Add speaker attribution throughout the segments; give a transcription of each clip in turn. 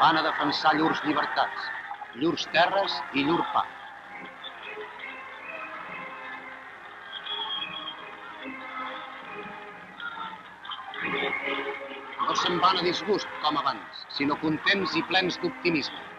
Speaker 1: van a defensar llurs llibertats, llurs terres i llur pa. No se'n van a disgust, com abans, sinó contents i plens d'optimisme.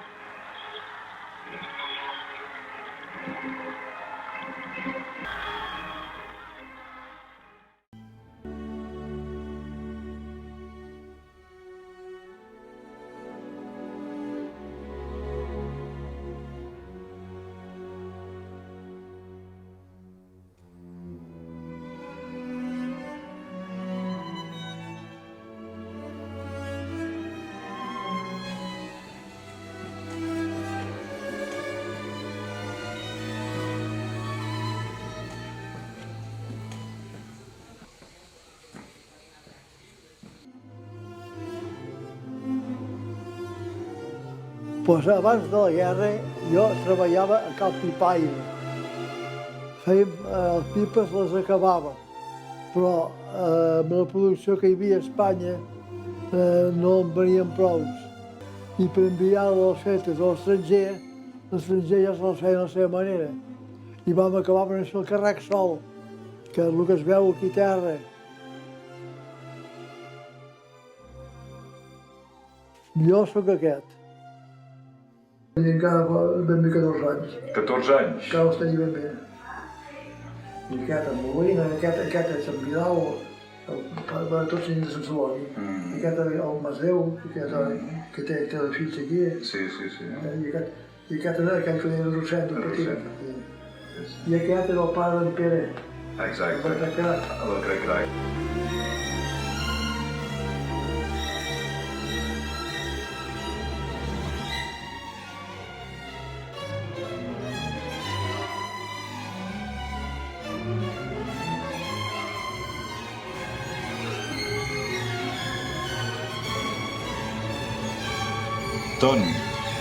Speaker 2: Doncs abans de la guerra jo treballava a Cal Pipaire. Fèiem les pipes, les acabàvem, però amb la producció que hi havia a Espanya no en venien prous. I per enviar les fetes a l'estranger ja se les feien a la seva manera. I vam acabar per fer el carrec sol, que és el que es veu aquí a terra. Jo sóc aquest. I encara ben bé 14 anys.
Speaker 3: 14 anys?
Speaker 2: Encara els tenia ben bé. I aquest amb Molina, aquest és Sant Vidal, tots els de Sant Celoni. I aquest el Masdeu, que té la fitxa aquí.
Speaker 3: Sí.
Speaker 2: I aquest era aquell que deia Rossent, el petit. I aquest era el pare d'en Pere.
Speaker 3: Exacte, el Crec-Crac. Ton,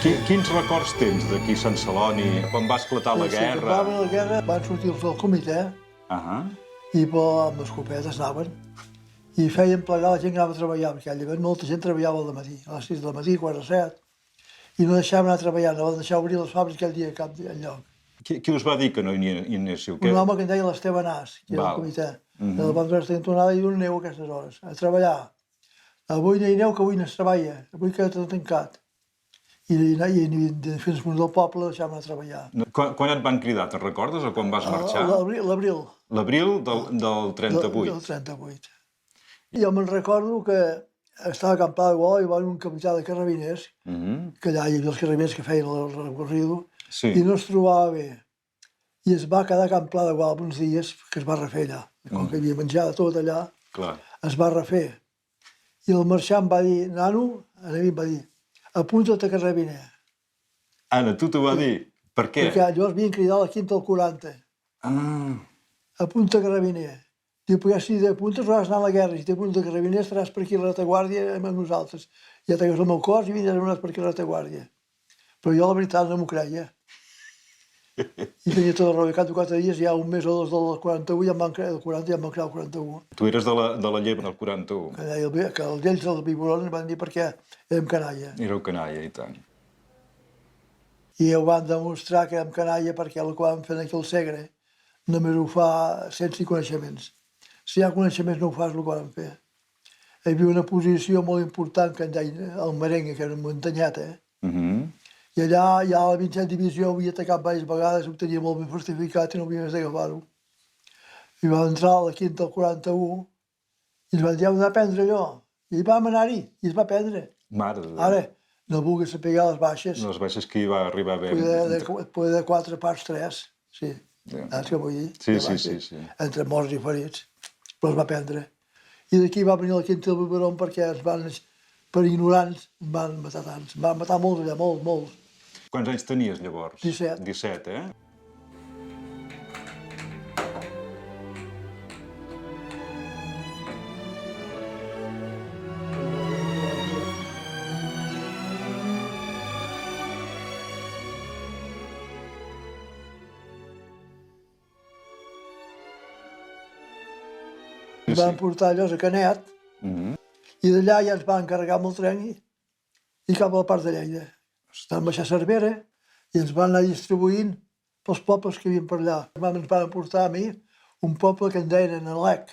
Speaker 3: quins records tens d'aquí a Sant Celoni, quan va esclatar la guerra?
Speaker 2: Quan va haver la guerra van sortir els del comitè i amb escopetes anaven i feien plegar la gent que anava a treballar, perquè allà molta gent treballava al matí, a les 6 del matí, quart a 7, i no deixaven anar a treballar, no van deixar obrir les fàbriques aquell dia a cap enlloc.
Speaker 3: Qui us va dir que no hi anéssiu?
Speaker 2: Un home que en deia l'Esteve Nas, que era el comitè. El van donar entonada i diu, aneu a aquestes hores, a treballar. Avui no hi aneu, que avui no es treballa, avui queda tot tancat. I fins al punt del poble deixaven a treballar.
Speaker 3: Quan et van cridar, te'n recordes, o quan vas marxar?
Speaker 2: L'abril.
Speaker 3: L'abril del 38?
Speaker 2: Del 38. Jo me'n recordo que estava a Campà de Gual i va haver un capità de carrabiners, que allà hi havia els carrabiners que feien el recorrido, i no es trobava bé. I es va quedar a Campà de Gual uns dies, que es va refer allà. Com que havia menjat tot allà, es va refer. I el marxant va dir, nano, a mi em va dir, apunta't a carrabiner.
Speaker 3: Anna, tu t'ho va dir? Per què?
Speaker 2: Perquè llavors havien cridat la quinta al 40. Apunta a carrabiner. Diu, perquè si t'apuntes vas anar a la guerra, si t'apuntes a carrabiner estaràs per aquí a la retaguardia amb nosaltres. Ja t'hagués el meu cos i vindràs per aquí a la retaguardia. Però jo la veritat no m'ho creia. I tenia tota la raó, i cada 4 dies, ja un mes o dos del 41, ja em van crear el 40, ja em van crear el 41.
Speaker 3: Tu eres de la llebre del 41.
Speaker 2: Que ells del Biberon van dir perquè érem canalla.
Speaker 3: Éreu canalla, i tant.
Speaker 2: I ho van demostrar que érem canalla perquè el que vam fer aquí al Segre només ho fa sense coneixements. Si hi ha coneixements no ho fas el que vam fer. Hi havia una posició molt important que en deien el Merengue, que era una muntanyeta, i allà ja la 27 divisió havia atacat diverses vegades, ho tenia molt ben fortificat i no havia més d'agafar-ho. I vam entrar a la quinta del 41 i ens van dir, heu d'anar a prendre allò. I vam anar-hi, i es va prendre.
Speaker 3: Mare de Déu.
Speaker 2: Ara, no vulguis saber les baixes.
Speaker 3: Les baixes que hi va arribar a haver.
Speaker 2: Poder de 4 parts 3, sí. Saps què vull dir?
Speaker 3: Sí.
Speaker 2: Entre morts i ferits, però es va prendre. I d'aquí va venir la quinta del Biberon perquè ens van, per ignorants, ens van matar tants. Ens van matar molts allà, molts.
Speaker 3: Quants anys tenies llavors?
Speaker 2: 17.
Speaker 3: 17, eh?
Speaker 2: Ens van portar allò a Canet i d'allà ja ens van carregar amb el tren i i cap a la part de Lleida. Vam baixar a Cervera i ens van anar distribuint pels pobles que hi havia per allà. Ens van portar a mi un poble que en deien Nalec,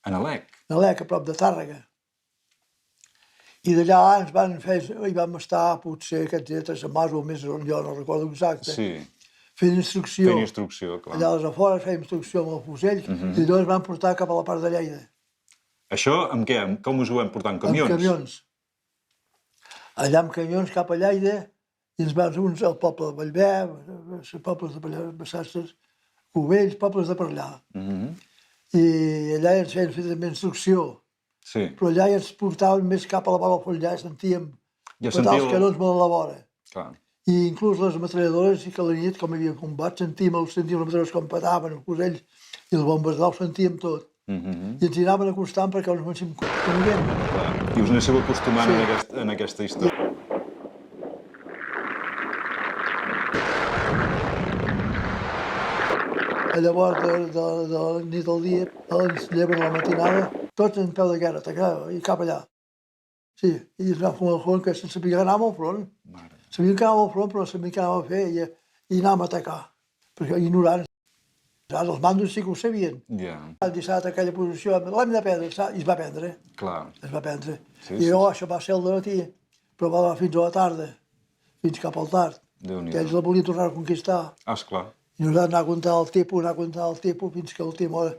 Speaker 3: Analec.
Speaker 2: Nalec, a prop de Tàrrega. I d'allà ens van fer, hi vam estar potser aquests 3 setmanes o un mes, jo no recordo exacte,
Speaker 3: Sí,
Speaker 2: fent instrucció.
Speaker 3: fent instrucció, clar.
Speaker 2: Allà a les afores fèiem instrucció amb el fusell i llavors ens van portar cap a la part de Lleida.
Speaker 3: Això amb què? Com us ho vam portar? En camions?
Speaker 2: Amb camions. Allà amb camions cap a Lleida i ens van al poble de Vallvé, els pobles de Bassasses, Cubells, pobles de per allà. I allà ens feien fer també instrucció.
Speaker 3: Sí.
Speaker 2: Però allà ja ens portaven més cap a la vora del Follà i sentíem
Speaker 3: Ja
Speaker 2: petar els canons molt a la vora.
Speaker 3: Clar.
Speaker 2: I inclús les metralladores, i que a la nit, com hi havia combat, sentíem les metralladores com petaven, els fusells, i les bombes d'alt, sentíem tot. I ens hi anaven acostant perquè ens comencem coneixent.
Speaker 3: I us aneu acostumant en aquesta història.
Speaker 2: Llavors, de la nit al dia, ens lleven a la matinada, tots en peu de guerra, i cap allà. Sí, i ens van fumar el front, que sense sabia que anàvem al front. Sabíem que anàvem al front, però no sabíem què anàvem a fer i anàvem a atacar. Perquè ignorants. Ara, els mandos sí que ho sabien.
Speaker 3: Ja,
Speaker 2: El dissabte a aquella posició, l'hem de prendre, i es va prendre.
Speaker 3: clar.
Speaker 2: Es va prendre.
Speaker 3: Sí,
Speaker 2: I això va ser el matí, però va anar fins a la tarda, fins cap al tard.
Speaker 3: Déu-n'hi-do.
Speaker 2: Que ells la volien tornar a conquistar.
Speaker 3: Ah, esclar.
Speaker 2: I nosaltres anar a comptar el tipus, fins que a l'última hora,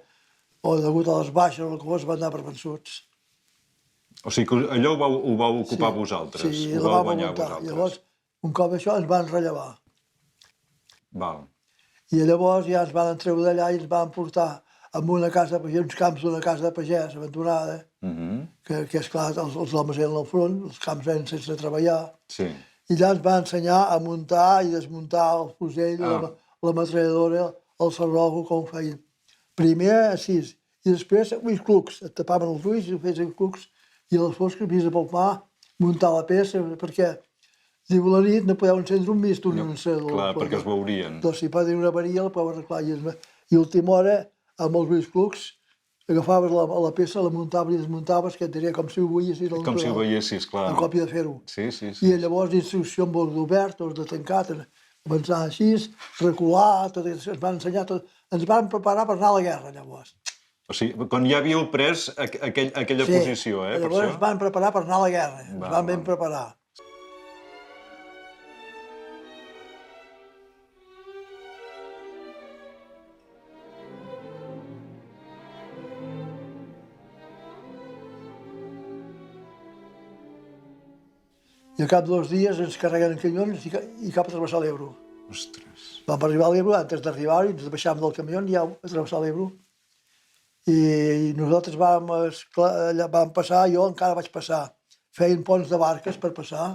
Speaker 2: o degut a les baixes o el que fos, van anar per vençuts.
Speaker 3: O sigui que allò ho vau ocupar vosaltres,
Speaker 2: Sí,
Speaker 3: ho
Speaker 2: la
Speaker 3: vau
Speaker 2: vam
Speaker 3: guanyar
Speaker 2: muntar.
Speaker 3: vosaltres.
Speaker 2: Llavors, un cop això, ens van rellevar.
Speaker 3: Val.
Speaker 2: I llavors ja ens van treure d'allà i ens van portar a una casa, uns camps d'una casa de pagès abandonada, que esclar, els homes eren al front, els camps eren sense treballar,
Speaker 3: Sí.
Speaker 2: i allà ens va ensenyar a muntar i desmuntar el fusell, la metralladora, el cerrojo, com ho feien. Primer així, i després ulls clucs, et tapaven els ulls i feies els clucs, i a les fosques havies de palpar, muntar la peça, perquè diu la nit no podeu encendre un mist, un encedor.
Speaker 3: Clar, perquè es veurien.
Speaker 2: Doncs si pot tenir una avaria la podeu arreglar. I a última hora, amb els ulls clucs, agafaves la peça, la muntaves i desmuntaves, que et diria com si ho veiessis.
Speaker 3: Com si ho veiessis, clar.
Speaker 2: En còpia de fer-ho.
Speaker 3: Sí.
Speaker 2: I llavors d'instrucció amb els d'obert, els de tancat, avançar així, recular, tot, ens van ensenyar tot. Ens van preparar per anar a la guerra, llavors.
Speaker 3: O sigui, quan ja havíeu pres aquella posició, per
Speaker 2: llavors ens
Speaker 3: això?
Speaker 2: van preparar per anar a la guerra, ens van ben preparar. I al cap de 2 dies ens carreguen en camions i cap a travessar l'Ebro.
Speaker 3: Ostres.
Speaker 2: Vam arribar a l'Ebro, antes d'arribar-hi, ens baixàvem del camió i ja a travessar l'Ebro. I nosaltres vam passar, jo encara vaig passar. Feien ponts de barques per passar.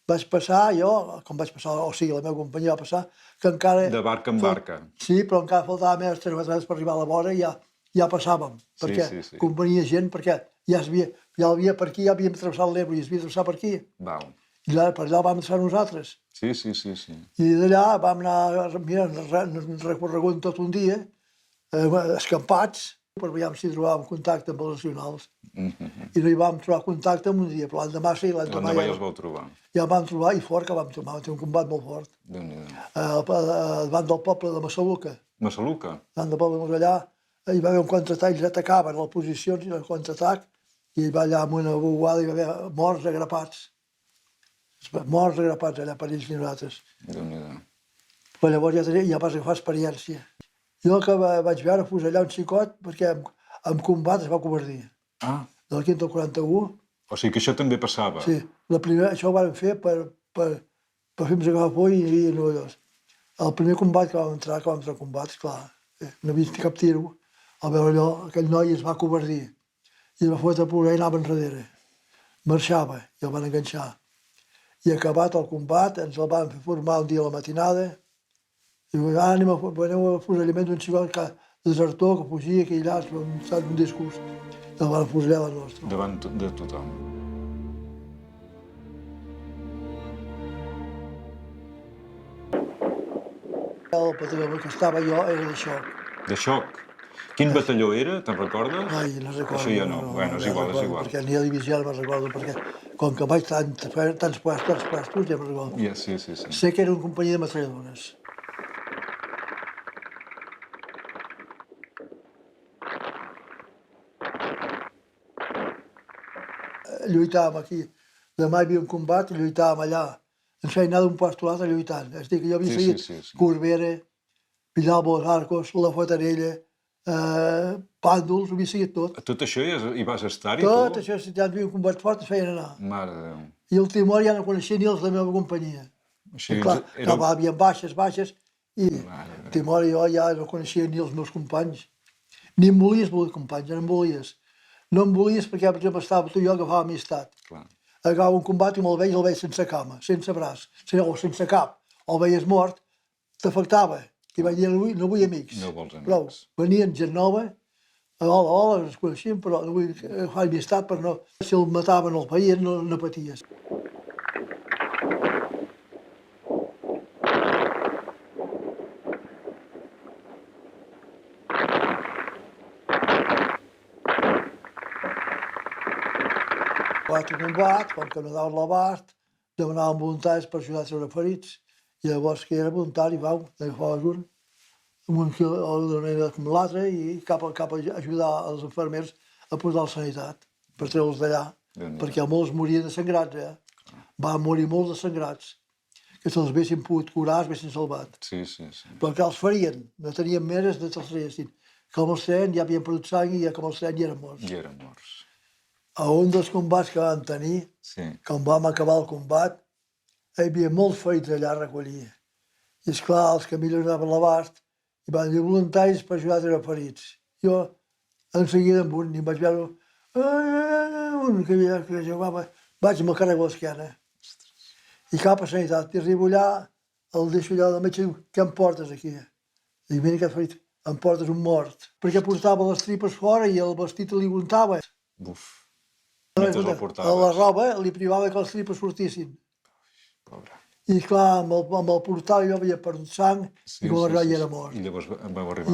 Speaker 2: Vaig passar, jo, com vaig passar, o sigui, la meva companyia va passar, que encara...
Speaker 3: De barca en barca.
Speaker 2: Sí, però encara faltava més 3 metres per arribar a la vora i ja passàvem. Perquè convenia gent, perquè ja havia per aquí, ja havíem travessat l'Ebro i es havia travessat per aquí.
Speaker 3: Val.
Speaker 2: I per allà vam entrar nosaltres.
Speaker 3: Sí.
Speaker 2: I d'allà vam anar, mira, recorregut tot un dia, escampats, per veure si trobàvem contacte amb els nacionals. I no hi vam trobar contacte en un dia, però l'endemà sí,
Speaker 3: L'endemà ja els vau trobar.
Speaker 2: Ja el vam trobar, i fort que vam trobar, vam tenir un combat molt fort. Davant del poble de Massaluca.
Speaker 3: Massaluca?
Speaker 2: Davant del poble de allà, hi va haver un contraatac, ells atacaven a les posicions i el contraatac, i hi va allà amb una bugada, hi va haver morts agrapats. Morts agrapats allà per ells i nosaltres.
Speaker 3: Déu-n'hi-do.
Speaker 2: Però llavors ja vas agafar experiència. Jo que vaig veure fusellar un xicot perquè en combat es va covardir.
Speaker 3: Ah.
Speaker 2: Del 5 al 41.
Speaker 3: O sigui que això també passava.
Speaker 2: Sí, això ho vam fer per fer-nos agafar por i no llavors. El primer combat que vam entrar a combat, esclar, no havia vist cap tiro. Al veure allò, aquell noi es va covardir. I es va fotre a plorar i anava enrere. Marxava i el van enganxar. I acabat el combat, ens el van fer formar un dia a la matinada. I anem a fusellament d'un xicot que desertor, que fugia, que allà es va estar un discurs. I el van fusellar del nostre.
Speaker 3: Davant de tothom.
Speaker 2: El batalló que estava jo era de xoc.
Speaker 3: De xoc? Quin batalló era? Te'n recordes?
Speaker 2: Ai, no recordo.
Speaker 3: Això ja no. Bueno, és igual.
Speaker 2: Perquè ni a divisió no me'n recordo, perquè com que vaig tants puestos, ja me'n recordo.
Speaker 3: Ja, sí.
Speaker 2: Sé que era una companyia de metralladores. Lluitàvem aquí. Demà hi havia un combat i lluitàvem allà. Ens feien anar d'un lloc a l'altre lluitant. És a dir, que jo havia seguit
Speaker 3: Sí.
Speaker 2: Corbera, Villalba dels Arcos, La Fatarella, Pàndols, ho havia seguit tot.
Speaker 3: Tot això hi vas estar-hi,
Speaker 2: Tot
Speaker 3: tu?
Speaker 2: això, si hi havia un combat fort, ens feien anar.
Speaker 3: Mare de Déu.
Speaker 2: I el Timor ja no coneixia ni els de la meva companyia.
Speaker 3: Així,
Speaker 2: I clar, hi havia baixes, i el Timor i jo ja no coneixia ni els meus companys. Ni em volies voler companys, no em volies. No em volies perquè, per exemple, estava tu i jo agafava amistat.
Speaker 3: Clar.
Speaker 2: Agafava un combat i me'l veia, el veia sense cama, sense braç, o sense cap, o el veies mort, t'afectava. I vaig dir, no vull amics.
Speaker 3: No vols amics.
Speaker 2: Prou. Venien gent nova, hola, ens coneixíem, però no vull agafar amistat per no... Si el mataven o el veien, no paties. Combat, com que no daven l'abast, demanaven voluntaris per ajudar a treure ferits. I llavors que era voluntari, n'agafaves un, amb un quilo com l'altre, i cap a ajudar els infermers a posar la sanitat, per treure'ls d'allà, perquè molts morien de sangrats, Van morir molts de sangrats, que se'ls haguessin pogut curar, es haguessin salvat.
Speaker 3: Sí.
Speaker 2: Però que els farien, no tenien més de se'ls traguessin. Com els treien, ja havien perdut sang i ja com els treien ja eren morts.
Speaker 3: I eren morts.
Speaker 2: A un dels combats que vam tenir, quan vam acabar el combat, hi havia molts ferits allà a recollir. I esclar, els que millor anaven a l'abast, i van dir voluntaris per ajudar a treure ferits. Jo, en seguida amb un, i em vaig veure un que jugava, vaig amb el carrego a l'esquena. I cap a sanitat. I arribo allà, el deixo allà del metge i diu, què em portes aquí? Dic, mira aquest ferit, em portes un mort. Perquè portava les tripes fora i el vestit li untava.
Speaker 3: Buf. Mentre el portaves.
Speaker 2: A la roba li privava que les tripes sortissin.
Speaker 3: Pobre.
Speaker 2: I clar, amb el portal jo havia perdut sang i com ja era mort.
Speaker 3: I llavors vau arribar.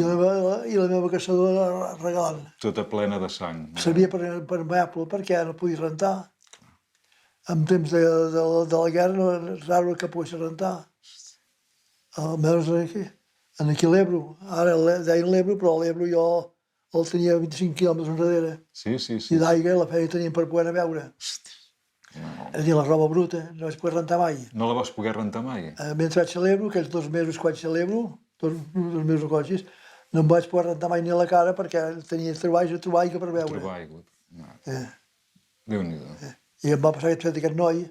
Speaker 2: I la meva caçadora regalant.
Speaker 3: Tota plena de sang.
Speaker 2: Servia per meuble perquè no podia rentar. En temps de la guerra no era raro que pogués rentar. Almenys aquí a l'Ebro. Ara deien l'Ebro, però l'Ebro jo el tenia 25 quilòmetres enrere.
Speaker 3: Sí.
Speaker 2: I d'aigua la feina tenien per poder beure. És a dir, la roba bruta, no vaig poder rentar mai.
Speaker 3: No la vas poder rentar mai?
Speaker 2: Mentre vaig a l'Ebro, aquells 2 mesos que vaig a l'Ebro, 2 mesos o coixis, no em vaig poder rentar mai ni a la cara perquè tenia trobar aigua per beure.
Speaker 3: Trobar aigua. Déu-n'hi-do.
Speaker 2: I em va passar aquest noi,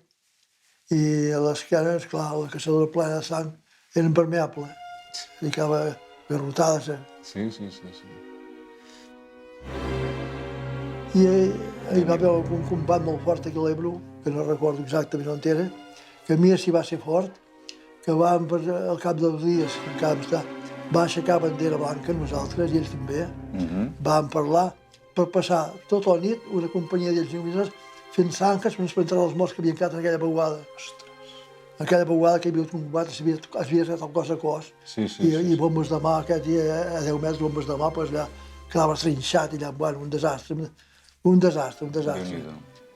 Speaker 2: i a l'esquena, esclar, la caçadora plena de sang, era impermeable. Ficava garrotada.
Speaker 3: Sí.
Speaker 2: I hi va haver un combat molt fort aquí a l'Ebro, que no recordo exactament on era, que a mi s'hi va ser fort, que vam, al cap dels dies, va aixecar bandera blanca, nosaltres, i ells també, vam parlar per passar tota la nit una companyia d'ells il·luminats fent zanques per espantar els morts que havien quedat en aquella baguada. En aquella baguada que hi havia un combat, s'havia fet el cos a cos, i bombes de mà, aquest dia, a 10 metres, bombes de mà, allà quedava trinxat, allà, bueno, un desastre. Un desastre.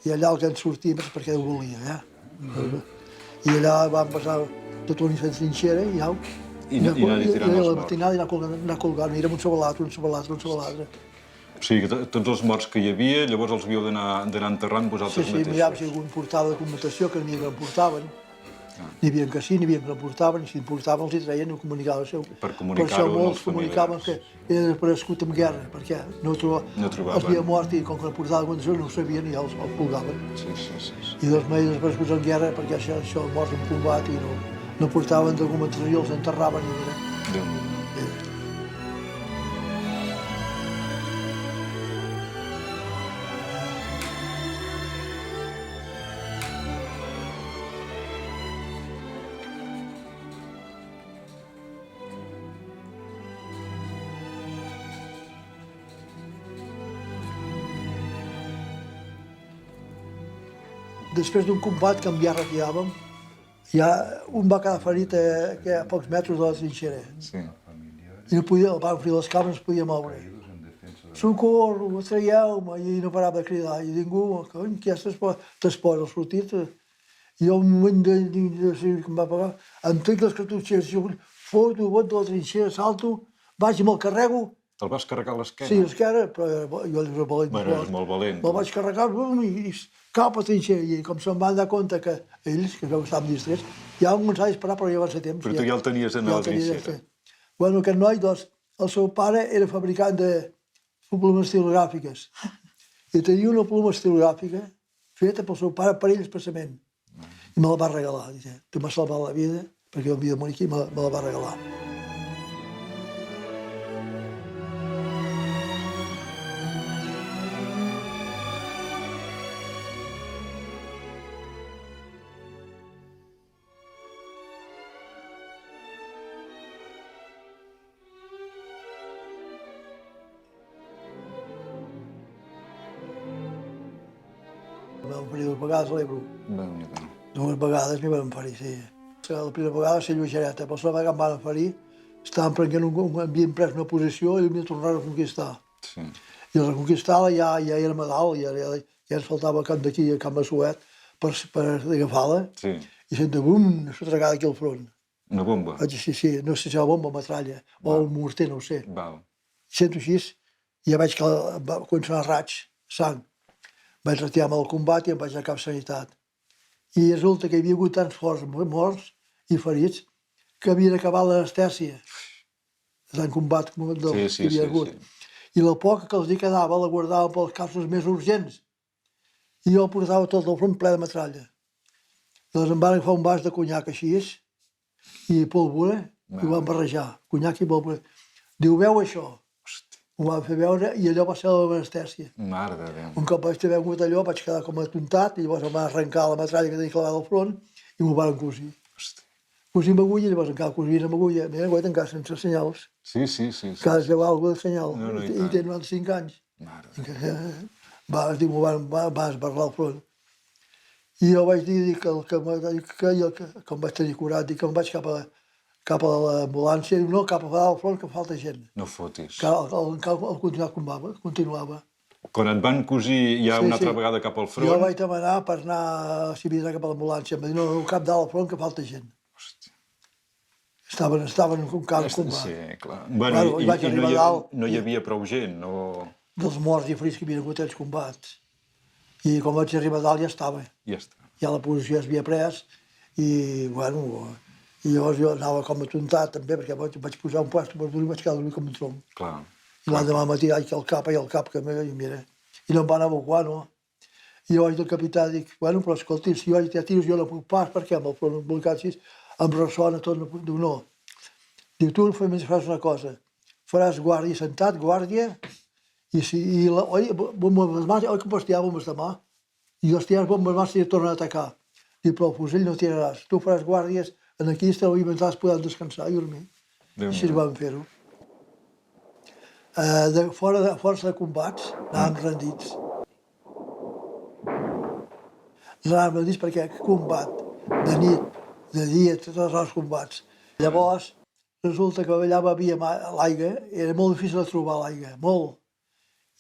Speaker 2: I allà el que ens sortim és perquè ho volia, I allà vam passar tot un fent trinxera i au.
Speaker 3: I anar tirant els morts.
Speaker 2: I anar colgant, érem un sobre l'altre.
Speaker 3: O sigui, que tots els morts que hi havia, llavors els havíeu d'anar enterrant vosaltres mateixos.
Speaker 2: Sí, miràvem si algú em portava de commutació, que n'hi havia que em portaven. N'hi havia que sí, n'hi havia que no portaven, i si em portaven els hi treien, no comunicava el seu.
Speaker 3: Per comunicar-ho amb els familiars.
Speaker 2: Comunicaven que era desaparegut en guerra, perquè no trobaven. Els havia mort i com que no portava condició no ho sabien i els colgaven.
Speaker 3: Sí.
Speaker 2: I dels més desapareguts en guerra, perquè això morts en combat i no portaven documentació i els enterraven i mira.
Speaker 3: Déu-n'hi-do.
Speaker 2: Després d'un combat que ja retiràvem, ja un va quedar ferit a pocs metres de la trinxera.
Speaker 3: Sí.
Speaker 2: I no podia, el van obrir les cames, no es podia moure. socorro, traieu-me, i no parava de cridar, i ningú, cony, què t'espòs, al sortit? I un moment que em va pagar, em trec les cartutxeres, jo foto, vot de la trinxera, salto, vaig i me'l carrego.
Speaker 3: Te'l vas carregar a l'esquena?
Speaker 2: Sí, l'esquena, però jo era valent.
Speaker 3: Bueno, és molt valent.
Speaker 2: Me'l vaig carregar, i cap a trinxera, i com se'n van dar compte que ells, que estaven distrets, ja vam començar a disparar, però ja va ser temps.
Speaker 3: Però tu ja el tenies en la trinxera.
Speaker 2: Bueno, aquest noi, doncs, el seu pare era fabricant de plomes estilogràfiques i tenia una ploma estilogràfica feta pel seu pare per ell expressament. I me la va regalar. Dice, tu m'has salvat la vida, perquè jo havia de morir aquí, me la va regalar. Em van ferir 2 vegades a l'Ebro.
Speaker 3: Déu-n'hi-do.
Speaker 2: 2 vegades m'hi van ferir, sí. La primera vegada va ser Lluixereta, però la segona vegada em van ferir, estaven prenent havien pres una posició i m'hi tornaven a conquistar.
Speaker 3: Sí.
Speaker 2: I el reconquistar ja érem a dalt, ja ens faltava camp d'aquí a Camp Massuet per agafar-la,
Speaker 3: Sí.
Speaker 2: i sento bum, sotregada aquí al front.
Speaker 3: Una bomba.
Speaker 2: Vaig dir, sí, no sé si la bomba o metralla, o el morter, no ho sé.
Speaker 3: Val.
Speaker 2: Sento així, i ja veig que va començar a raig, sang. Vaig retirar-me del combat i em vaig anar a cap sanitat. I resulta que hi havia hagut tants morts i ferits que havien acabat l'anestèsia de tant combat que hi havia hagut. I la poca que els hi quedava la guardava pels casos més urgents. I jo el portava tot el front ple de metralla. Llavors em van agafar un vas de conyac així, i pólvora, i ho van barrejar, conyac i pólvora. Diu, veu això? Ho van fer veure i allò va ser l'anestèsia.
Speaker 3: Mare de Déu.
Speaker 2: Un cop vaig haver vingut allò vaig quedar com atontat i llavors em van arrencar la metralla que tenia clavada al front i m'ho van cosir. Cosir amb agulla, llavors encara cosint amb agulla. Mira, guaita, encara sense senyals.
Speaker 3: Sí.
Speaker 2: Encara es veu alguna cosa de senyal.
Speaker 3: No,
Speaker 2: I té 95 anys.
Speaker 3: Mare.
Speaker 2: Es diu, m'ho van esbarrar al front. I jo vaig dir que com vaig tenir curat, dic que em vaig cap a l'ambulància, diu, no, cap a dalt al front, que falta gent.
Speaker 3: No fotis.
Speaker 2: El continuava.
Speaker 3: Quan et van cosir ja una altra vegada cap al front...
Speaker 2: Jo vaig demanar per anar, si havia d'anar cap a l'ambulància, em va dir, no, cap dalt al front, que falta gent. Estaven en un camp de combat.
Speaker 3: Sí, clar. Bueno, i no hi havia prou gent, no...
Speaker 2: Dels morts i ferits que havien hagut els combats. I quan vaig arribar a dalt ja estava.
Speaker 3: Ja està.
Speaker 2: Ja la posició es havia pres i, bueno, i llavors jo anava com atontat també, perquè vaig posar un puesto per dormir i vaig quedar a dormir com un tronc.
Speaker 3: Clar.
Speaker 2: I l'endemà al matí, ai, que el cap, que mira. I no em van evacuar, no? I jo vaig del capità, dic, bueno, però escolti, si jo ja tiros, jo no puc pas, perquè amb el front embolicat així, em ressona tot, no puc. Diu, no. Diu, tu faràs una cosa, faràs guàrdia, sentat, guàrdia, oi, bombes de mà, oi que pots tirar bombes de mà? I els tiraràs bombes de mà si et tornen a atacar. Diu, però el fusell no tiraràs, tu faràs guàrdies, aquí i mentre podran descansar i dormir. I així vam fer-ho. Força de combats, anàvem rendits. Anàvem rendits perquè combat, de nit, de dia, tots els combats. Llavors, resulta que allà havia l'aigua, era molt difícil de trobar l'aigua, molt.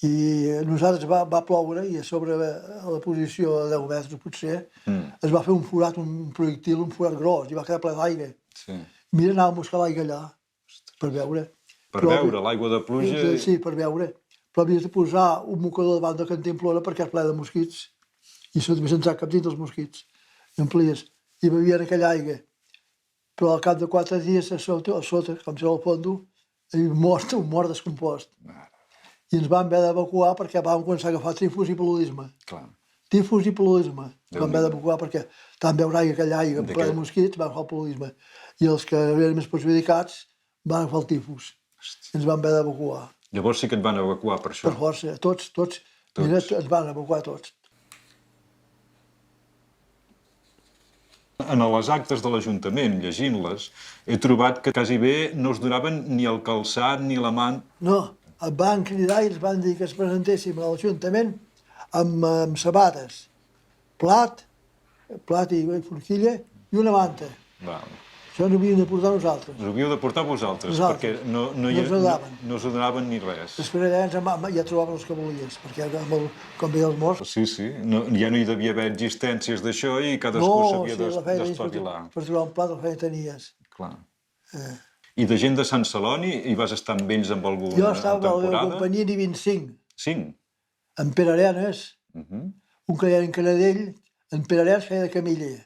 Speaker 2: I nosaltres va ploure i a sobre la posició de 10 metres potser es va fer un forat, un projectil, un forat gros i va quedar ple d'aigua. Mira, anàvem a buscar l'aigua allà per veure.
Speaker 3: Per veure l'aigua de pluja?
Speaker 2: Sí, per veure. Però havies de posar un mocador davant de cantimplora perquè és ple de mosquits i només entrar cap dins dels mosquits. I omplies i bevien aquella aigua. Però al cap de 4 dies a sota, com si al fondo, un mort descompost. I ens vam haver d'evacuar perquè vam començar a agafar tifus i paludisme. Tifus i paludisme. Vam haver d'evacuar perquè tant veure aquella aigua ple de mosquits, vam agafar el paludisme. I els que eren més perjudicats van agafar el tifus. I ens vam haver d'evacuar.
Speaker 3: Llavors sí que et van evacuar per això?
Speaker 2: Per força, tots. Mira, ens van evacuar tots.
Speaker 3: En les actes de l'Ajuntament, llegint-les, he trobat que quasi bé no es donaven ni el calçat ni la mà...
Speaker 2: No, et van cridar i ens van dir que es presentéssim a l'Ajuntament amb sabates, plat i forquilla i una manta. Això no havíem de portar nosaltres.
Speaker 3: Us havíeu de portar vosaltres,
Speaker 2: Nosaltres.
Speaker 3: perquè no
Speaker 2: No ens ho donaven.
Speaker 3: no us donaven ni res.
Speaker 2: Després allà ja trobaven els que volies, perquè com veia els morts...
Speaker 3: Sí, sí, ja no hi devia haver existències d'això i cadascú s'havia d'espavilar.
Speaker 2: Per trobar un plat la feina tenies.
Speaker 3: Clar. I de gent de Sant Celoni, hi vas estar amb ells amb alguna
Speaker 2: Jo estava a la
Speaker 3: temporada?
Speaker 2: companyia n'hi 25.
Speaker 3: 5?
Speaker 2: En Pere Arenas, un que era en Canadell, en Pere Arenas feia de camiller.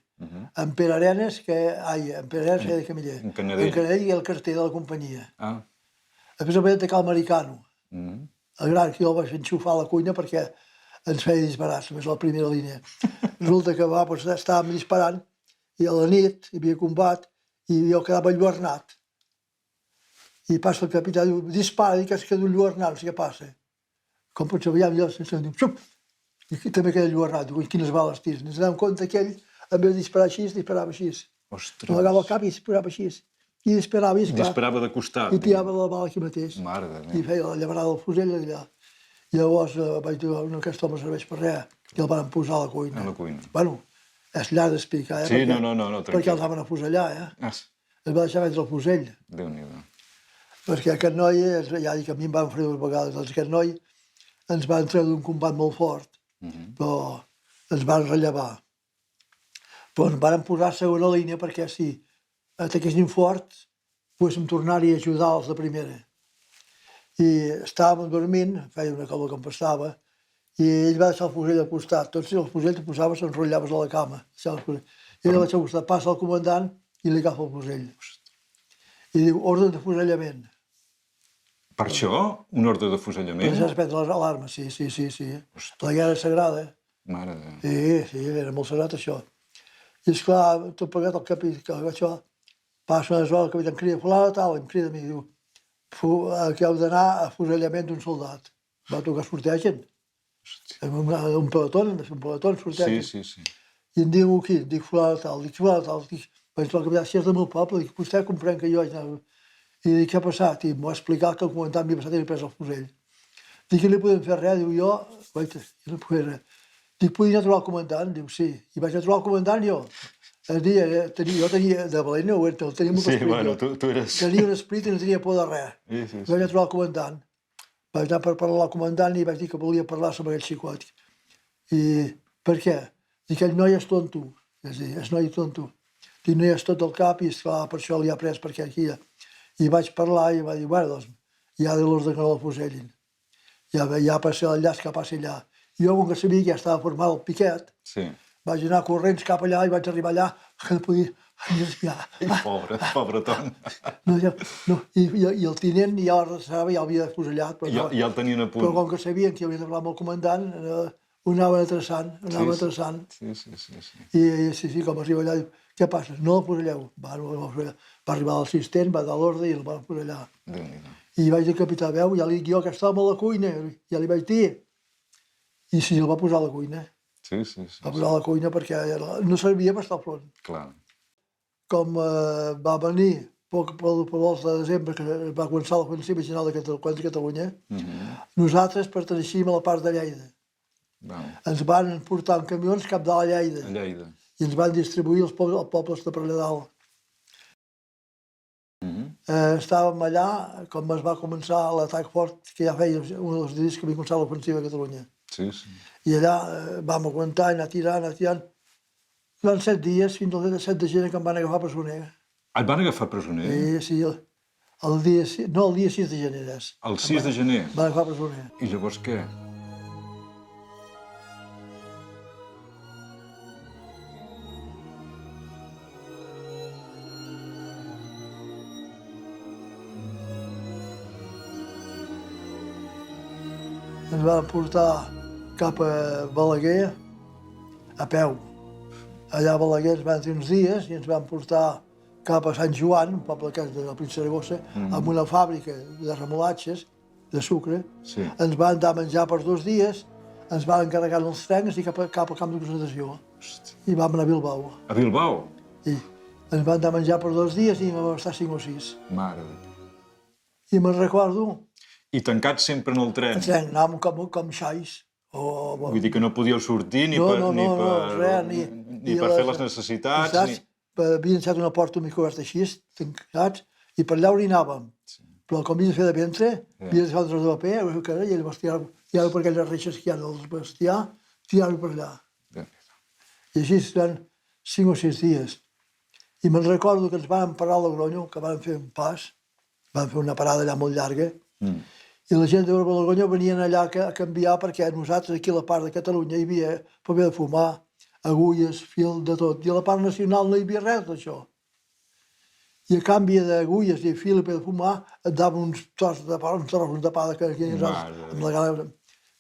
Speaker 2: En Pere Arenas, en Pere Arenas feia de camiller.
Speaker 3: En Canadell.
Speaker 2: En Canadell i el carter de la companyia.
Speaker 3: Ah.
Speaker 2: Després el vaig atacar l'americano. El gran, que jo el vaig enxufar a la cuina perquè ens feia disparar, només a la primera línia. Resulta que estàvem disparant i a la nit hi havia combat i jo quedava enlluernat. I passa el capità i diu, dispara, i que es queda enlluernat, no sé què passa. Com pots saber, jo sense dir, xup! I aquí també queda enlluernat, diu, quines bales tirs. Ens anem compte que ell, en vez de disparar així, disparava així.
Speaker 3: Ostres!
Speaker 2: Amagava el cap i disparava així. I disparava, i esclar.
Speaker 3: Disparava de costat.
Speaker 2: I pillava la bala aquí mateix.
Speaker 3: Mare de
Speaker 2: I feia la llavrada del fusell allà. Llavors vaig dir, no, aquest home serveix per res. I el van posar a la cuina.
Speaker 3: A la cuina.
Speaker 2: Bueno, és llarg d'explicar,
Speaker 3: Sí,
Speaker 2: perquè,
Speaker 3: no,
Speaker 2: perquè
Speaker 3: tranquil.
Speaker 2: els van afusellar,
Speaker 3: Ah,
Speaker 2: Es va deixar vendre el fusell.
Speaker 3: Déu-n'hi-do.
Speaker 2: Perquè aquest noi, ja dic que a mi em van fer dues vegades, doncs aquest noi ens va entrar d'un combat molt fort, però ens van rellevar. Però ens van posar a segona línia perquè si ataquessin fort, poguéssim tornar-hi a ajudar els de primera. I estàvem dormint, feia una calor que em passava, i ell va deixar el fusell al costat. Tots els fusells que posaves s'enrotllaves a la cama. I ell va deixar al costat, passa el comandant i li agafa el fusell. I diu, ordre de fusellament.
Speaker 3: Per això, un ordre de
Speaker 2: Per
Speaker 3: fusellament?
Speaker 2: això es prendre les alarmes, sí. La guerra sagrada.
Speaker 3: Mare de...
Speaker 2: Sí, era molt sagrat això. I esclar, tot plegat el capità, això, passa unes hores, el capità em crida, fulana tal, em crida a mi, diu, que heu d'anar a fusellament d'un soldat. Va tocar sortegen. Un pelotó sortegen.
Speaker 3: Sí.
Speaker 2: I em diu aquí, dic fulana tal, vaig dir al capità, si és del meu poble, dic, vostè comprèn que jo haig d'anar. I dic, què ha passat? I m'ho ha explicat que el comandant m'hi ha passat i m'ha pres el fusell. Dic, no li podem fer res? Diu, jo no puc fer res. Dic, podria anar a trobar el comandant? Diu, sí. I vaig anar a trobar el comandant jo. Jo tenia, de valent no, tenia molt esprit.
Speaker 3: Sí, bueno, tu eres...
Speaker 2: Tenia un esprit i no tenia por de res.
Speaker 3: Sí.
Speaker 2: Vaig anar a trobar el comandant. Vaig anar per parlar al comandant i vaig dir que volia parlar sobre aquell xicot. I per què? Dic, aquell noi és tonto. És a dir, és noi tonto. Dic, no hi és tot el cap i esclar, per això li ha pres perquè aquí... I vaig parlar i va dir, bueno, doncs, ja de l'ordre que no el fusellin. Ja passi el llaç que passi allà. I jo, com que sabia que ja estava format el piquet, vaig anar corrents cap allà i vaig arribar allà que no podia respirar.
Speaker 3: Pobre Tom.
Speaker 2: I el tinent ja el reserva, ja l'havia fusellat.
Speaker 3: Ja el tenien a punt.
Speaker 2: Però com que sabien que havia de parlar amb el comandant, ho anaven atreçant.
Speaker 3: Sí.
Speaker 2: I sí, com arriba allà, diu, què passa? No el fuselleu. Va arribar l'assistent, va dar l'ordre i el van fusellar. I vaig dir, capità, veu, ja li dic jo que estàvem a la cuina, ja li vaig dir. I sí, el va posar a la cuina.
Speaker 3: Sí.
Speaker 2: Va posar a la cuina perquè no servia per estar al front.
Speaker 3: Clar.
Speaker 2: Com va venir poc pel volts de desembre, que va començar l'ofensiva general contra Catalunya, nosaltres perteneixíem a la part de Lleida. Ens van portar en camions cap de la Lleida. I ens van distribuir als pobles de per allà dalt. Estàvem allà, com es va començar l'atac fort, que ja feia un dels dies que havia començat l'ofensiva a Catalunya. I allà vam aguantar i anar tirant. Durant 7 dies, fins al dia 7 de gener, que em van agafar presoner.
Speaker 3: Et van agafar presoner?
Speaker 2: Sí, el dia 6 de gener és.
Speaker 3: El 6 de gener?
Speaker 2: Em van agafar presoner.
Speaker 3: I llavors què?
Speaker 2: Ens van portar cap a Balaguer a peu. Allà a Balaguer ens van tenir uns dies i ens van portar cap a Sant Joan, un poble que és de la Prince Saragossa, amb una fàbrica de remolatges, de sucre. Ens van dar menjar per 2 dies, ens van encarregar els trens i cap al camp de concentració. I vam anar a Bilbao.
Speaker 3: A Bilbao?
Speaker 2: I ens van dar menjar per 2 dies i vam estar 5 o 6.
Speaker 3: Mare.
Speaker 2: I me'n recordo...
Speaker 3: I tancats sempre en el tren?
Speaker 2: El tren, anàvem com xais.
Speaker 3: Vull dir que no podíeu sortir ni per fer les necessitats?
Speaker 2: havien deixat una porta una mica oberta així, saps? I per allà orinàvem. Però com havia de fer de ventre, havia de fer un tros de paper, i ell tirava per aquelles reixes que hi ha del bestiar, tirava per allà. I així eren 5 o 6 dies. I me'n recordo que ens van parar a Logronyo, que van fer un pas, van fer una parada allà molt llarga, i la gent de Logronyo venien allà a canviar perquè nosaltres aquí a la part de Catalunya hi havia paper de fumar, agulles, fil, de tot. I a la part nacional no hi havia res d'això. I a canvi d'agulles i fil i paper de fumar et daven uns tros de pa que aquí amb la gana.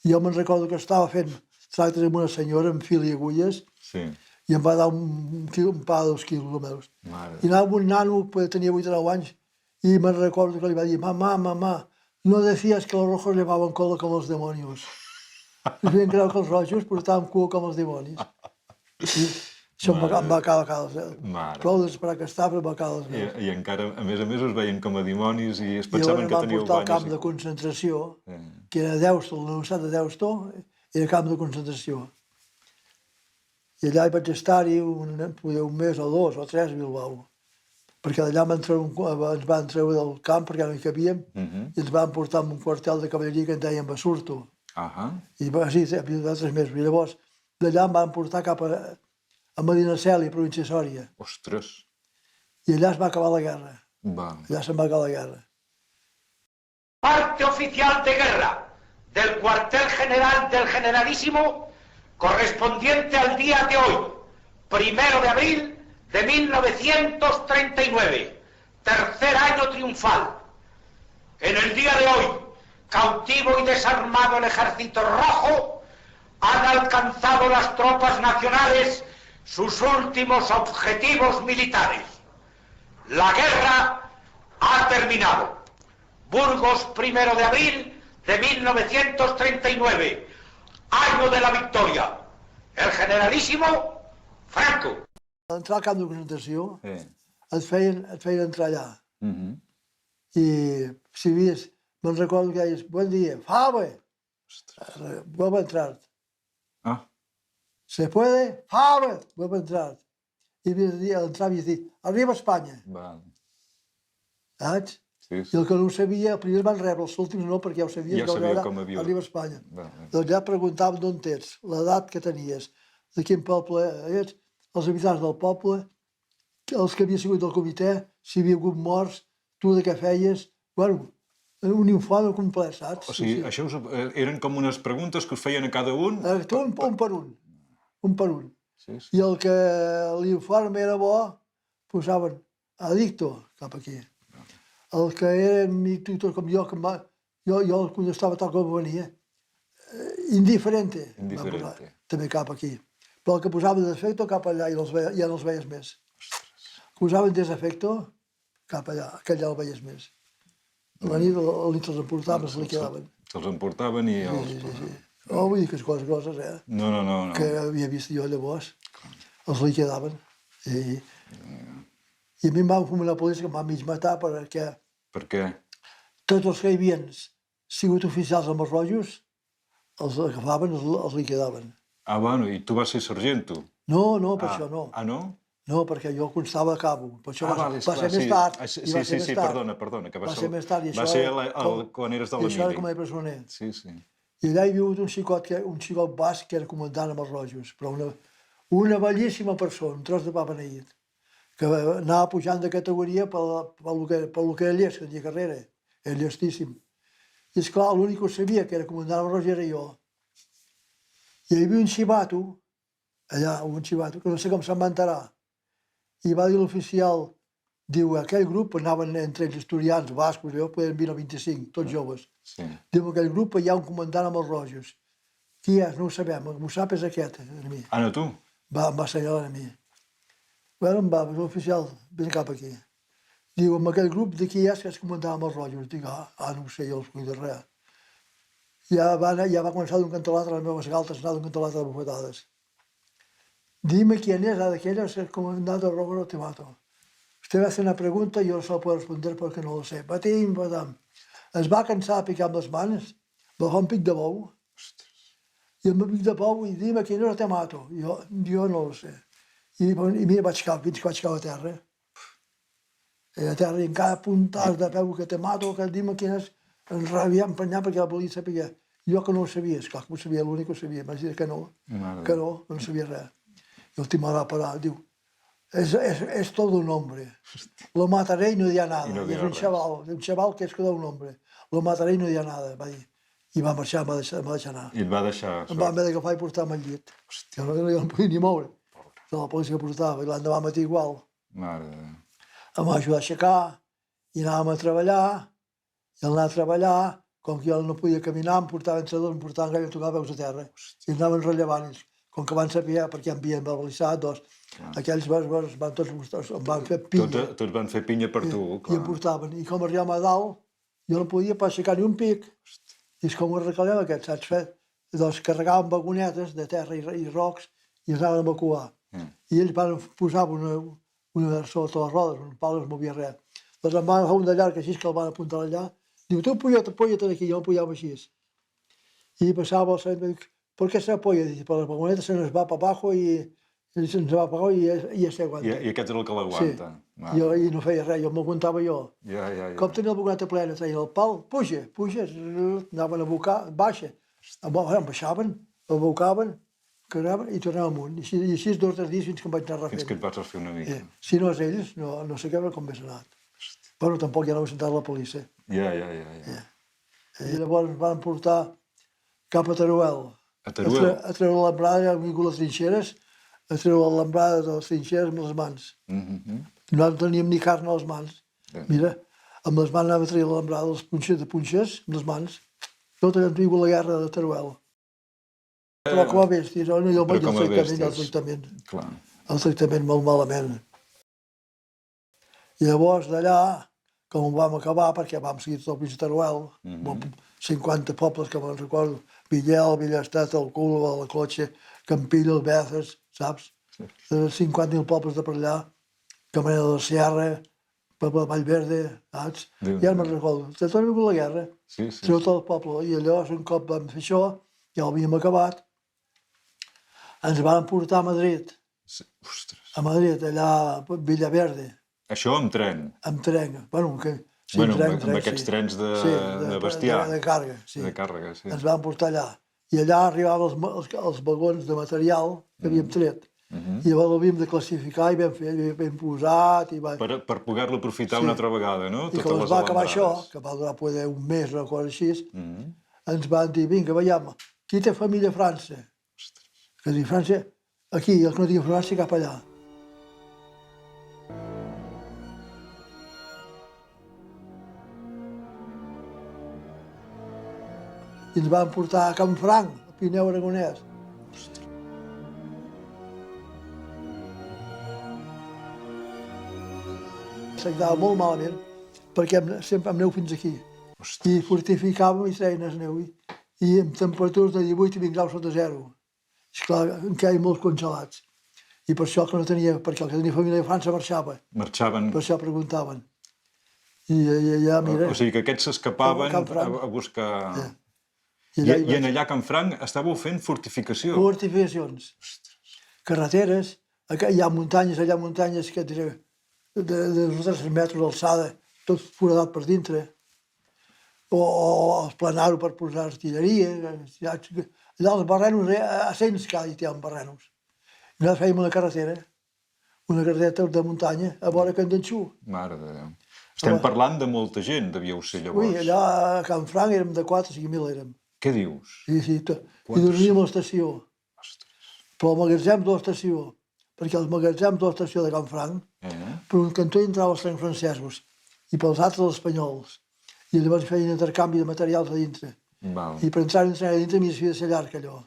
Speaker 2: I jo me'n recordo que estava fent tractes amb una senyora amb fil i agulles i em va dar un pa de 2 quilos o meus. I anava amb un nano que tenia 8 o 9 anys i me'n recordo que li va dir: mamá, no decías que los rojos llevaban cola com els demonios. I havien cregut que els rojos portaven cua com els dimonis. I això em va acabar cada vegada. Prou d'esperar que estava, em va acabar les veus.
Speaker 3: I encara, a més, us veien com a dimonis i es pensaven que teníeu
Speaker 2: banyes. I llavors em van portar al camp de concentració, que era Deusto, la Universitat de Deusto, era camp de concentració. I allà hi vaig estar-hi un mes o 2 o 3 a Bilbao, perquè d'allà ens van treure del camp perquè no hi cabíem i ens van portar a un quartel de cavalleria que en deien Basurto. I sí, havia de 3 mesos. I llavors d'allà em van portar cap a Medinaceli, província de Sòria.
Speaker 3: Ostres!
Speaker 2: I allà es va acabar la guerra. Allà se'n va acabar la guerra.
Speaker 4: Parte oficial de guerra del cuartel general del Generalísimo correspondiente al día de hoy, 1 de abril de 1939, tercer año triunfal. En el día de hoy, cautivo y desarmado el Ejército Rojo, han alcanzado las tropas nacionales sus últimos objetivos militares. La guerra ha terminado. Burgos, 1 de abril de 1939, año de la victoria. El Generalísimo Franco.
Speaker 2: Al entrar al camp de concentració et feien entrar allà. I si vies, me'n recordo que deies: buen dia, Fave, vuelve a entrar. ¿Se puede? Fave, vuelve a entrar. I al entrar havies dit: arriba Espanya. Saps? I el que no ho sabia, els primers van rebre, els últims no, perquè ja ho sabies, arriba Espanya. Doncs ja preguntàvem d'on ets, l'edat que tenies, de quin poble ets, els habitants del poble, els que havia sigut del comitè, si havia hagut morts, tu de què feies, bueno, un informe complet, saps?
Speaker 3: O sigui, això eren com unes preguntes que us feien a cada un?
Speaker 2: Un per un. I el que l'informe era bo, posaven addicto cap aquí. El que era amic tutor com jo, jo el contestava tal com venia, indiferente, també cap aquí. Però el que posava desafecto cap allà i ja no els veies més. Posaven desafecto cap allà, que allà el veies més. La nit se'ls emportaven, se'ls liquidaven.
Speaker 3: Se'ls emportaven i els...
Speaker 2: No vull dir que és coses grosses,
Speaker 3: No.
Speaker 2: Que havia vist jo llavors. Els liquidaven. I a mi em van fumar la policia que em van mig matar perquè...
Speaker 3: Per què?
Speaker 2: Tots els que hi havien sigut oficials amb els rojos, els agafaven, els liquidaven.
Speaker 3: Bueno, i tu vas ser sergento?
Speaker 2: No, per això no.
Speaker 3: No?
Speaker 2: No, perquè jo constava a cabo. Per això va ser més tard.
Speaker 3: Sí, perdona, que va ser més tard. Va ser quan eres de la mili.
Speaker 2: I això era com a presoner.
Speaker 3: Sí.
Speaker 2: I allà hi havia hagut un xicot basc que era comandant amb els rojos, però una bellíssima persona, un tros de pa beneït, que anava pujant de categoria pel que era llest, que tenia carrera. Era llestíssim. I esclar, l'únic que ho sabia, que era comandant amb els rojos, era jo. I hi havia un xivato, allà, que no sé com se'n va enterar, i va dir l'oficial, diu, aquell grup, anaven entre ells estudiants, bascos, podien 20 o 25, tots joves. Diu, aquell grup hi ha un comandant amb els rojos. Qui és? No ho sabem, m'ho sap és aquest, a mi.
Speaker 3: No, tu?
Speaker 2: Em va assenyalar a mi. Bueno, l'oficial, vine cap aquí. Diu, amb aquell grup de qui és que es comandava amb els rojos? Dic, no ho sé, jo els vull de res. Ja va començar d'un cantó a l'altre, les meves galtes, anar d'un cantó a l'altre de bufetades. Dime quién es, la de aquella es el comandante Roberto Timato. Usted va hacer una pregunta y yo no se la puedo responder porque no lo sé. Patim, patam. Es va cansar de picar amb les mans, va agafar un pic de bou, i amb el pic de bou, i dime quién es el Timato. Jo no lo sé. I mira, vaig caure, fins que vaig caure a terra. I a terra, i en cada puntàs de peu que te mato, que dime quin és, ens rebien per allà perquè la volia saber. Jo que no ho sabia, esclar, que ho sabia, l'únic que ho sabia, m'ha que no, no sabia res. I el tio m'ha parar, diu, es todo un hombre, lo mataré y no dirá nada. I és un xaval que és que un hombre, lo mataré i no dirà nada, va dir. I va marxar, em va deixar anar.
Speaker 3: I et va deixar...
Speaker 2: Em va haver d'agafar i portar-me al llit. Hòstia, no em podia ni moure. La policia que portava, i l'endemà matí igual.
Speaker 3: Mare de Déu.
Speaker 2: Em va ajudar a aixecar, i anàvem a treballar, i al anar a treballar, com que jo no podia caminar, em portaven sedors, em portaven gaire a tocar veus a terra. I anaven rellevant ells. Com que van saber, perquè em havien balisat, doncs, aquells van tots, em van fer pinya.
Speaker 3: Tots van fer pinya per tu, clar.
Speaker 2: I em portaven. I com arribàvem a dalt, jo no podia pas aixecar ni un pic. I és com ho recalem aquest, saps fer? Doncs carregàvem vagonetes de terra i rocs i ens anaven a evacuar. I ells van posar una sota les rodes, un pal no es movia res. Doncs em van agafar un de llarg així que el van apuntar allà. Diu, tu apoya't aquí, jo m'apoyava així. I passava el servei, dic, ¿por qué se apoya? Dice, pues la vagoneta se nos va para abajo y se nos va para abajo y ja s'aguanta.
Speaker 3: I aquest és el que l'aguanta.
Speaker 2: Sí, i no feia res, jo m'aguantava jo.
Speaker 3: Ja.
Speaker 2: Com tenia la vagoneta plena, treien el pal, puja, anaven a abocar, baixa. Baixaven, abocaven, carregaven i tornaven amunt. I així 2 o 3 dies fins que em vaig anar refent.
Speaker 3: Fins que et vas refer una mica.
Speaker 2: Si no és ells, no sé què, com hauria anat. Bueno, tampoc ja no m'he sentat a la policia.
Speaker 3: Ja.
Speaker 2: I llavors ens van portar cap a Teruel.
Speaker 3: A Teruel?
Speaker 2: A treure l'embrada, ja han vingut les trinxeres, a treure l'embrada de les trinxeres amb les mans. No teníem ni carn a les mans. Mira, amb les mans anava a treure l'embrada dels punxes amb les mans. Tot han vingut la guerra de Teruel. Però com a bèsties, jo no vaig el tractament. El tractament molt malament. I llavors d'allà, com ho vam acabar, perquè vam seguir tot el Pinx de Teruel, 50 pobles que me'n recordo, Villel, Villestat, el Culo, la Clotxa, Campillo, el Bezes, saps? 50.000 pobles de per allà, Camarena de la Sierra, Poble de Vallverde, saps? Ja me'n recordo. Tot ha vingut la guerra. Treu tot el poble. I llavors, un cop vam fer això, ja ho havíem acabat, ens van portar a Madrid. A Madrid, allà a Villaverde.
Speaker 3: Això amb tren?
Speaker 2: Amb tren. Bueno,
Speaker 3: amb aquests trens de bestiar.
Speaker 2: De càrrega, sí.
Speaker 3: De càrrega, sí.
Speaker 2: Ens van portar allà. I allà arribaven els vagons de material que havíem tret. I llavors l'havíem de classificar i vam fer, ben posat.
Speaker 3: Per poder-lo aprofitar una altra vegada, no?
Speaker 2: I quan es va acabar això, que va durar poder un mes o una cosa així, ens van dir, vinga, veiem, qui té família a França? Que diu, França, aquí, el que no digui França, cap allà. I ens van portar a Canfranc, al Pirineu Aragonès. S'agradava molt malament, perquè sempre amb neu fins aquí. I fortificàvem i treien el neu. I amb temperatures de 18 i 20 graus sota zero. Esclar, encara hi ha molts congelats. I per això que no tenia, perquè el que tenia família de França marxava.
Speaker 3: Marxaven.
Speaker 2: Per això preguntaven. I allà, mira...
Speaker 3: O sigui que aquests s'escapaven a buscar... I allà a Canfranc estàveu fent fortificació.
Speaker 2: Fortificacions. Carreteres. Hi ha muntanyes, que diré, de 3 metres d'alçada, tot foradat per dintre. O planar-ho per posar artilleria. Allà els barrenos, a 100 cada hi tenen barrenos. I nosaltres fèiem una carretera de muntanya, a vora Can d'Anxú.
Speaker 3: Mare de Déu. Estem parlant de molta gent, devíeu ser llavors.
Speaker 2: Ui, allà a Canfranc érem de 4 o 5.000 érem.
Speaker 3: Què dius?
Speaker 2: Sí, i dormíem a l'estació. Però al magatzem de l'estació, perquè els magatzems de l'estació de Canfranc, per un cantó hi entraven els trens francesos i pels altres els espanyols. I llavors feien intercanvi de materials a dintre. I per entrar a dintre m'hi havia de ser llarg allò.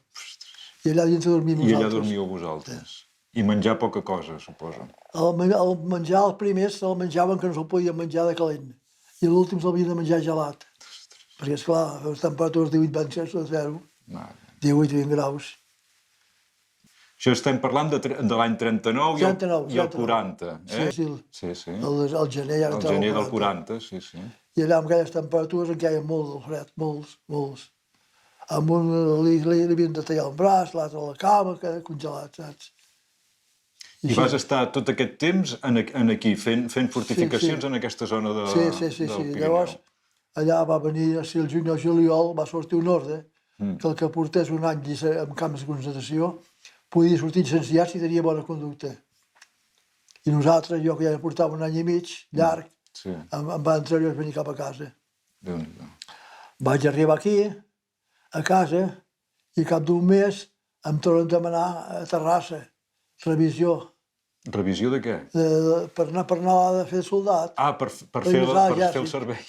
Speaker 2: I allà dintre dormíem nosaltres.
Speaker 3: I allà dormíeu vosaltres. I menjar poca cosa, suposo.
Speaker 2: El menjar, els primers se'l menjaven que no se'l podien menjar de calent. I l'últim se'l havien de menjar gelat. Perquè, esclar, les temperatures 18 van ser sota zero. 18 i 20 graus.
Speaker 3: Això estem parlant de l'any 39 i el 40, eh?
Speaker 2: Sí. El gener ja
Speaker 3: el gener del 40, sí.
Speaker 2: I allà amb aquelles temperatures en què hi ha molt del fred, molts. Amb un li havien de tallar un braç, l'altre a la cama, congelat, saps?
Speaker 3: I vas estar tot aquest temps aquí, fent fortificacions en aquesta zona del Pirineu.
Speaker 2: Llavors, allà va venir, si el juny o juliol, va sortir un ordre que el que portés un any en camps de concentració podia sortir llicenciat si tenia bona conducta. I nosaltres, jo que ja portava un any i mig, llarg, em van treure i venir cap a casa.
Speaker 3: Déu-n'hi-do.
Speaker 2: Vaig arribar aquí, a casa, i cap d'un mes em tornen a demanar a Terrassa, revisió.
Speaker 3: Revisió de què?
Speaker 2: Per anar a fer de soldat.
Speaker 3: Ah, per fer el servei.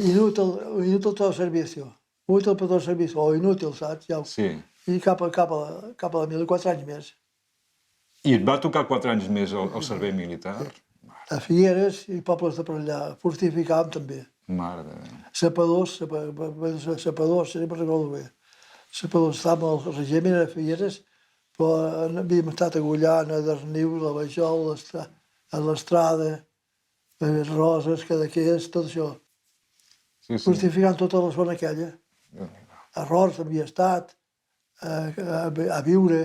Speaker 2: Inútil tot el servicio. Útil per tot el servicio, o inútil, saps?
Speaker 3: Sí.
Speaker 2: I cap a la mil, 4 anys més.
Speaker 3: I et va tocar 4 anys més el servei militar?
Speaker 2: A Figueres i pobles de per allà. Fortificàvem també.
Speaker 3: Mare de Déu.
Speaker 2: Sapadors, sempre recordo bé. Sapadors, estàvem al regiment a Figueres, però havíem estat a Agullana, a Darniu, a la Vajol, a l'Estrada, a Roses, Cadaqués, tot això. Fortificant tota la zona aquella. A Rors havia estat, a Viure,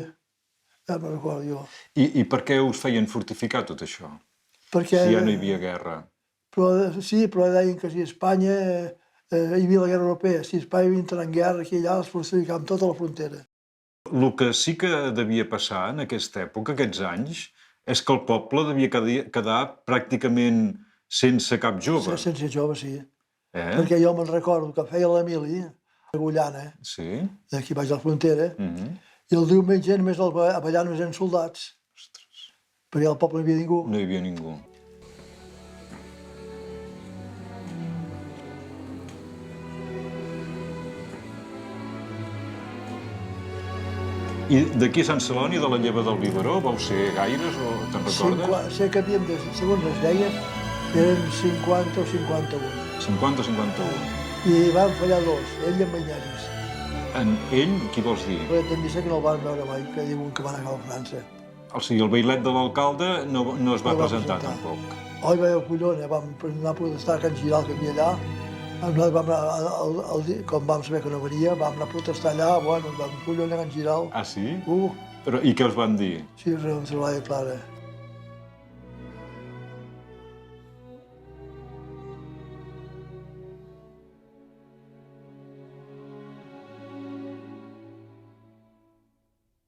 Speaker 2: ja me'n recordo jo.
Speaker 3: I per què us feien fortificar tot això?
Speaker 2: Perquè,
Speaker 3: si ja no hi havia guerra.
Speaker 2: Sí, però deien que si Espanya hi havia la guerra europea, si Espanya havia entrat en guerra, aquí allà es fortificàvem tota la frontera.
Speaker 3: El que sí que devia passar en aquesta època, aquests anys, és que el poble devia quedar pràcticament sense cap jove.
Speaker 2: Sense jove, sí. Perquè jo me'n recordo que feia l'Emili, a Agullana, d'aquí baix de la frontera, i el diumenge només a ballar només eren soldats. Perquè al poble no hi havia ningú.
Speaker 3: No hi havia ningú. I d'aquí a Sant Celoni, de la lleva del Biberó, vau ser gaires o te'n recordes?
Speaker 2: Sé que havíem, segons es deia, eren 50 o 51.
Speaker 3: 50 o 51.
Speaker 2: I van fallar 2, ell i en Banyaris.
Speaker 3: En ell, qui vols dir?
Speaker 2: Però també sé que no el van veure mai, que diuen que van anar a França.
Speaker 3: O sigui, el bailet de l'alcalde no es va presentar tampoc.
Speaker 2: Oi, veieu, collona, vam anar a protestar a Can Giral, que hi havia allà. Com vam saber que no venia, vam anar a protestar allà, bueno, vam collona a Can Giral.
Speaker 3: Ah, sí? I què us van dir?
Speaker 2: Sí, us vam trobar clara.